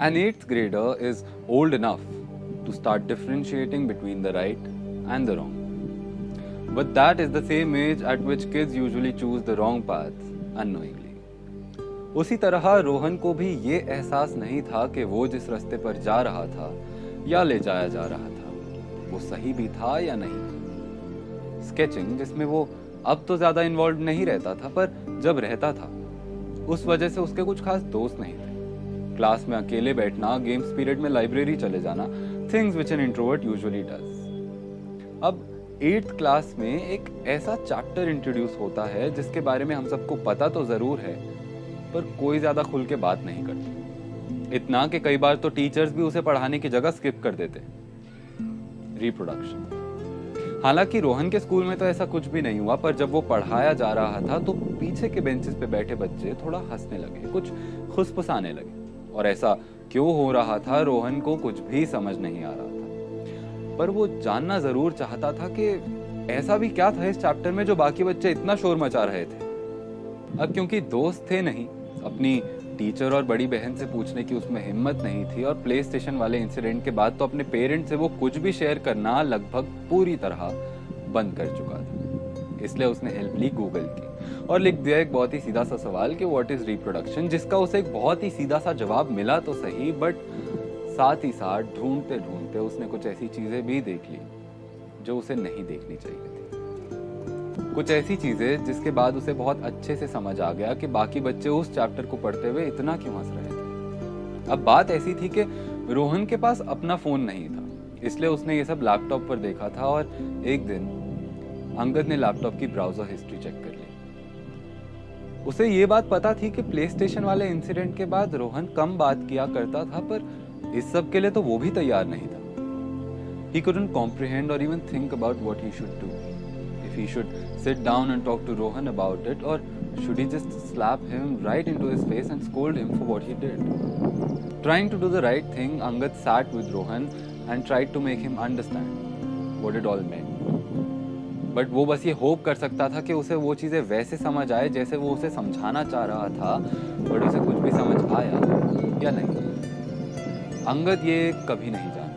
An eighth grader is old enough to start differentiating between the right and the wrong. But that is the same age at which kids usually choose the wrong path unknowingly. उसी तरह रोहन को भी ये एहसास नहीं था कि वो जिस रास्ते पर जा रहा था या ले जाया जा रहा था वो सही भी था या नहीं। स्केचिंग, जिसमें वो अब तो ज्यादा इन्वॉल्व नहीं रहता था, पर जब रहता था उस वजह से उसके कुछ खास दोस्त नहीं थे। क्लास में अकेले बैठना, गेम्स पीरियड में लाइब्रेरी चले जाना, things which an introvert usually does. अब 8th क्लास में एक ऐसा चैप्टर इंट्रोड्यूस होता है जिसके बारे में हम सबको पता तो जरूर है, पर कोई ज्यादा खुल के बात नहीं करता। इतना कि कई बार तो टीचर्स भी उसे पढ़ाने की जगह स्किप कर देते। रिप्रोडक्शन। हालांकि रोहन के स्कूल में तो ऐसा कुछ भी नहीं हुआ, पर जब वो पढ़ाया जा रहा था तो पीछे के बेंचेस पे बैठे बच्चे थोड़ा हंसने लगे, कुछ खुसफुसाने लगे। और ऐसा क्यों हो रहा था रोहन को कुछ भी समझ नहीं आ रहा था, पर वो जानना जरूर चाहता था कि ऐसा भी क्या था इस चैप्टर में जो बाकी बच्चे इतना शोर मचा रहे थे। अब क्योंकि दोस्त थे नहीं, अपनी टीचर और बड़ी बहन से पूछने की उसमें हिम्मत नहीं थी, और प्ले स्टेशन वाले इंसिडेंट के बाद तो अपने पेरेंट्स से वो कुछ भी शेयर करना लगभग पूरी तरह बंद कर चुका था। इसलिए उसने हेल्प ली गूगल की और लिख दिया एक बहुत ही सीधा सा सवाल कि व्हाट इज रिप्रोडक्शन, जिसका उसे एक बहुत ही सीधा सा जवाब मिला तो सही, बट साथ ही साथ ढूंढते ढूंढते उसने कुछ ऐसी चीजें भी देख ली जो उसे नहीं देखनी चाहिए थी। कुछ ऐसी चीजें जिसके बाद उसे बहुत अच्छे से समझ आ गया कि बाकी बच्चे उस चैप्टर को पढ़ते हुए इतना क्यों हंस रहे थे। अब बात ऐसी थी कि रोहन के पास अपना फोन नहीं था, इसलिए उसने ये सब लैपटॉप पर देखा था। और एक दिन अंगद ने लैपटॉप की ब्राउजर हिस्ट्री चेक कर ली। उसे ये बात पता थी कि प्ले स्टेशन वाले इंसिडेंट के बाद रोहन कम बात किया करता था, पर इस सब के लिए तो वो भी तैयार नहीं था। He couldn't comprehend or even think about what he should do. If he should sit down and talk to Rohan about it, or should he just slap him right into his face and scold him for what he did? Trying to do the right thing, Angad sat with Rohan and tried to make him understand what it all meant. But वो बस ये hope कर सकता था कि उसे वो चीज़ें वैसे समझ आए जैसे वो उसे समझाना चाह रहा था, बट उसे कुछ भी समझ आया या नहीं, अंगद ये कभी नहीं जाना।